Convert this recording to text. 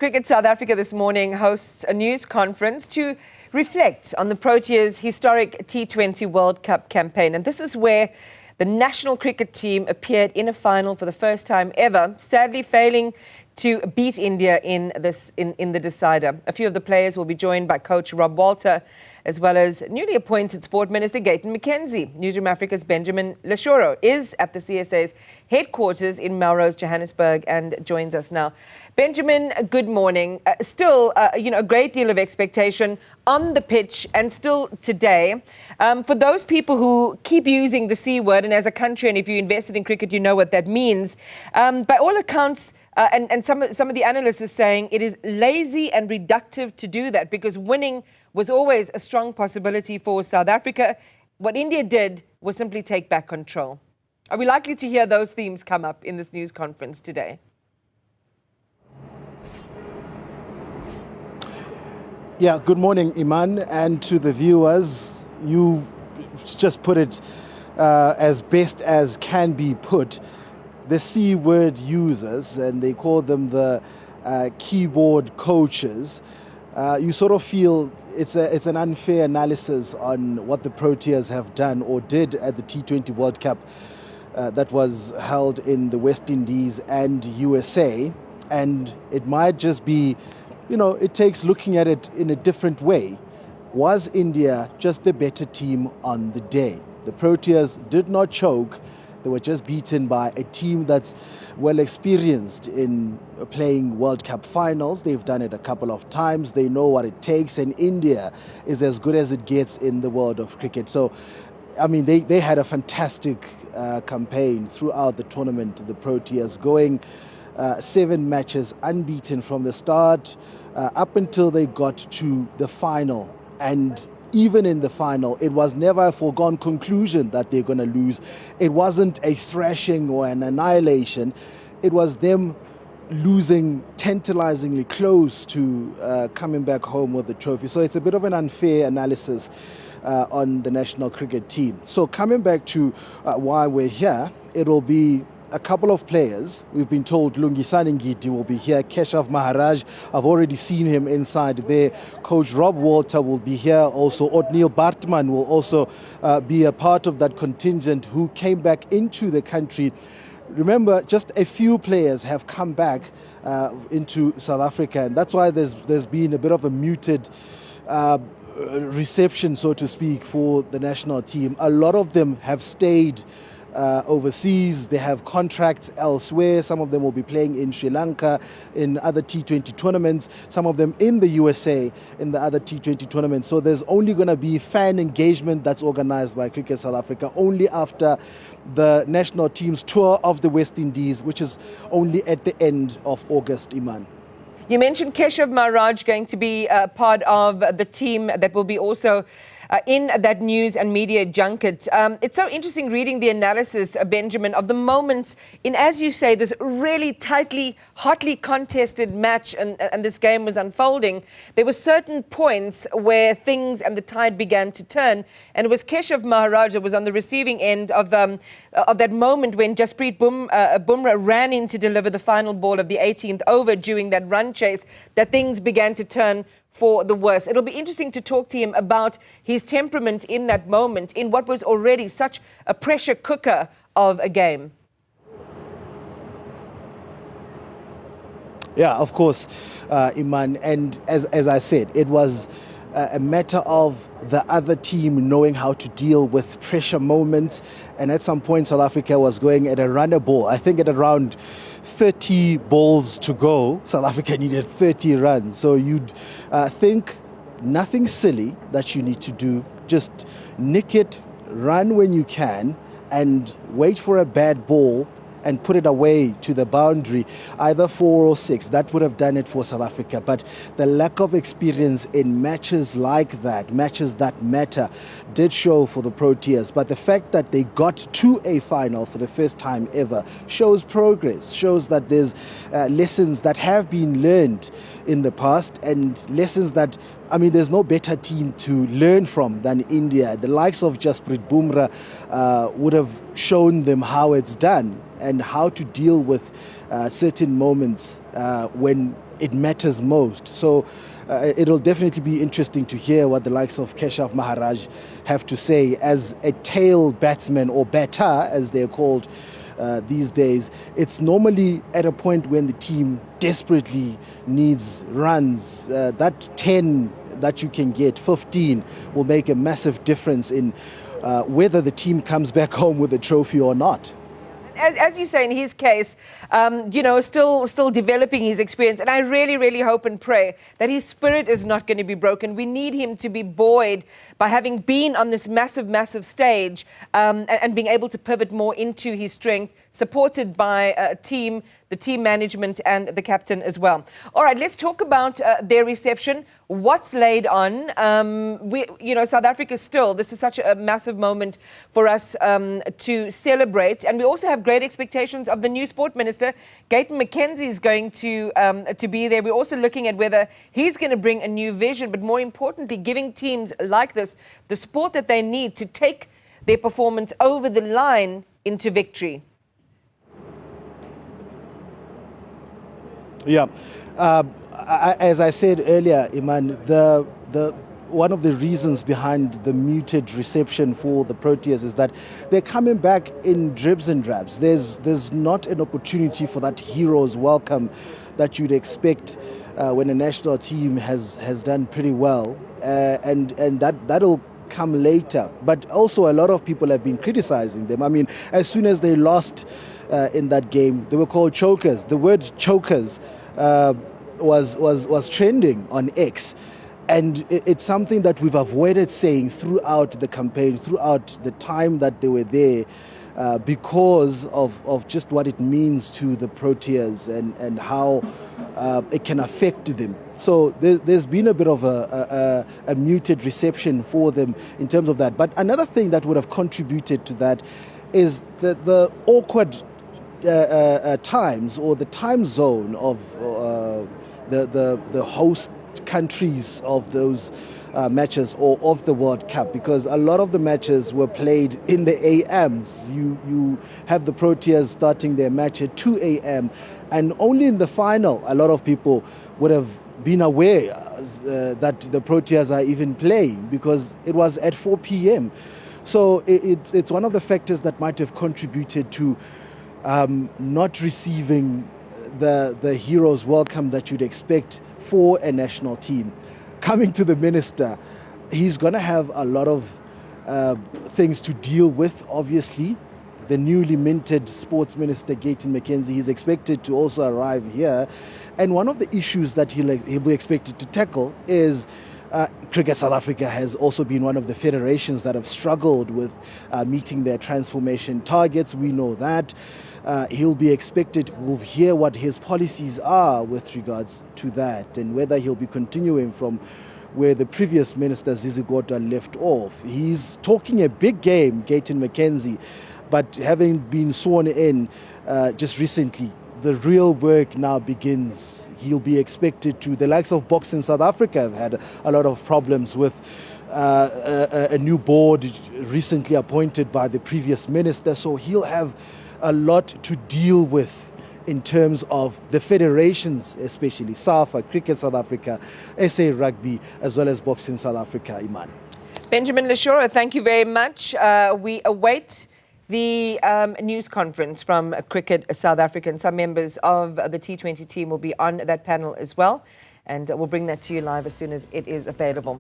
Cricket South Africa this morning hosts a news conference to reflect on the Proteas' historic T20 World Cup campaign. And this is where the national cricket team appeared in a final for the first time ever, sadly failing to beat India in the decider. A few of the players will be joined by coach Rob Walter, as well as newly appointed Sports Minister Gayton McKenzie. Newzroom Afrika's Benjamin Leshoro is at the CSA's headquarters in Melrose, Johannesburg, and joins us now. Benjamin, good morning. Still, a great deal of expectation on the pitch and still today. For those people who keep using the C word, and as a country, and if you invested in cricket, you know what that means. By all accounts, and some of the analysts are saying it is lazy and reductive to do that because winning was always a strong possibility for South Africa. What India did was simply take back control. Are we likely to hear those themes come up in this news conference today? Yeah, good morning, Iman, and to the viewers. You just put it as best as can be put. The C word users, and they call them the keyboard coaches, you sort of feel it's an unfair analysis on what the Proteas have done or did at the T20 World Cup that was held in the West Indies and USA. And it might just be, it takes looking at it in a different way. Was India just the better team on the day? The Proteas did not choke. They were just beaten by a team that's well experienced in playing World Cup finals. They've done it a couple of times. They know what it takes, and India is as good as it gets in the world of cricket. So, they had a fantastic campaign throughout the tournament, the Proteas, going 7 matches unbeaten from the start up until they got to the final. And even in the final, it was never a foregone conclusion that they're going to lose. It wasn't a thrashing or an annihilation. It was them losing tantalizingly close to coming back home with the trophy. So it's a bit of an unfair analysis on the national cricket team. So coming back to why we're here, it'll be a couple of players. We've been told Lungisani Ngidi will be here. Keshav Maharaj, I've already seen him inside there. Coach Rob Walter will be here. Also, Otneil Bartman will also be a part of that contingent who came back into the country. Remember, just a few players have come back into South Africa, and that's why there's been a bit of a muted reception, so to speak, for the national team. A lot of them have stayed overseas. They have contracts elsewhere. Some of them will be playing in Sri Lanka, in other T20 tournaments, some of them in the USA, in the other T20 tournaments. So there's only going to be fan engagement that's organized by Cricket South Africa only after the national team's tour of the West Indies, which is only at the end of August, Iman. You mentioned Keshav Maharaj going to be part of the team that will be also in that news and media junket. It's so interesting reading the analysis, Benjamin, of the moments in, as you say, this really tightly, hotly contested match and this game was unfolding. There were certain points where things and the tide began to turn, and it was Keshav Maharaj that was on the receiving end of that moment when Jasprit Bumrah ran in to deliver the final ball of the 18th over during that run chase, that things began to turn for the worse. It'll be interesting to talk to him about his temperament in that moment, in what was already such a pressure cooker of a game. Yeah, of course, Iman. And as I said, it was a matter of the other team knowing how to deal with pressure moments. And at some point, South Africa was going at a runner ball. I think at around 30 balls to go, South Africa needed 30 runs. So you'd think nothing silly that you need to do. Just nick it, run when you can, and wait for a bad ball and put it away to the boundary, either 4 or 6. That would have done it for South Africa. But the lack of experience in matches like that, matches that matter, did show for the Proteas. But the fact that they got to a final for the first time ever shows progress, shows that there's lessons that have been learned in the past, and lessons that, there's no better team to learn from than India. The likes of Jasprit Bumrah would have shown them how it's done. and how to deal with certain moments when it matters most. So it'll definitely be interesting to hear what the likes of Keshav Maharaj have to say as a tail batsman, or batter as they're called these days. It's normally at a point when the team desperately needs runs. That 10 that you can get, 15, will make a massive difference in whether the team comes back home with a trophy or not. As you say, in his case, still developing his experience. And I really, really hope and pray that his spirit is not going to be broken. We need him to be buoyed by having been on this massive, massive stage and being able to pivot more into his strength, supported by a team, the team management and the captain as well. All right, let's talk about their reception. What's laid on? South Africa still, this is such a massive moment for us to celebrate. And we also have great expectations of the new Sport Minister. Gayton McKenzie is going to be there. We're also looking at whether he's going to bring a new vision, but more importantly, giving teams like this the support that they need to take their performance over the line into victory. Yeah. As I said earlier, Iman, one of the reasons behind the muted reception for the Proteas is that they're coming back in dribs and drabs. There's not an opportunity for that hero's welcome that you'd expect when a national team has done pretty well, and that'll come later. But also a lot of people have been criticizing them. I mean, as soon as they lost in that game, they were called chokers. The word chokers was trending on X, and it's something that we've avoided saying throughout the campaign, throughout the time that they were there, because of just what it means to the Proteas and how it can affect them. So there's been a bit of a muted reception for them in terms of that. But another thing that would have contributed to that is the awkward times, or the time zone of the host countries of those matches, or of the World Cup, because a lot of the matches were played in the AMs. You have the Proteas starting their match at 2 a.m. and only in the final a lot of people would have been aware that the Proteas are even playing, because it was at 4 p.m. So it's one of the factors that might have contributed to not receiving the hero's welcome that you'd expect for a national team. Coming to the minister, he's going to have a lot of things to deal with, obviously. The newly minted Sports Minister Gayton McKenzie, he's expected to also arrive here. And one of the issues that he'll be expected to tackle is Cricket South Africa has also been one of the federations that have struggled with meeting their transformation targets. We know that. He'll be expected, we'll hear what his policies are with regards to that, and whether he'll be continuing from where the previous minister Zizigota left off. He's talking a big game, Gayton McKenzie, but having been sworn in just recently, the real work now begins. He'll be expected to, the likes of Boxing South Africa have had a lot of problems with a new board recently appointed by the previous minister, so he'll have a lot to deal with in terms of the federations, especially SAFA, Cricket South Africa, SA Rugby, as well as Boxing South Africa. Iman. Benjamin Leshoro, thank you very much. We await the news conference from Cricket South Africa, and some members of the T20 team will be on that panel as well. And we'll bring that to you live as soon as it is available.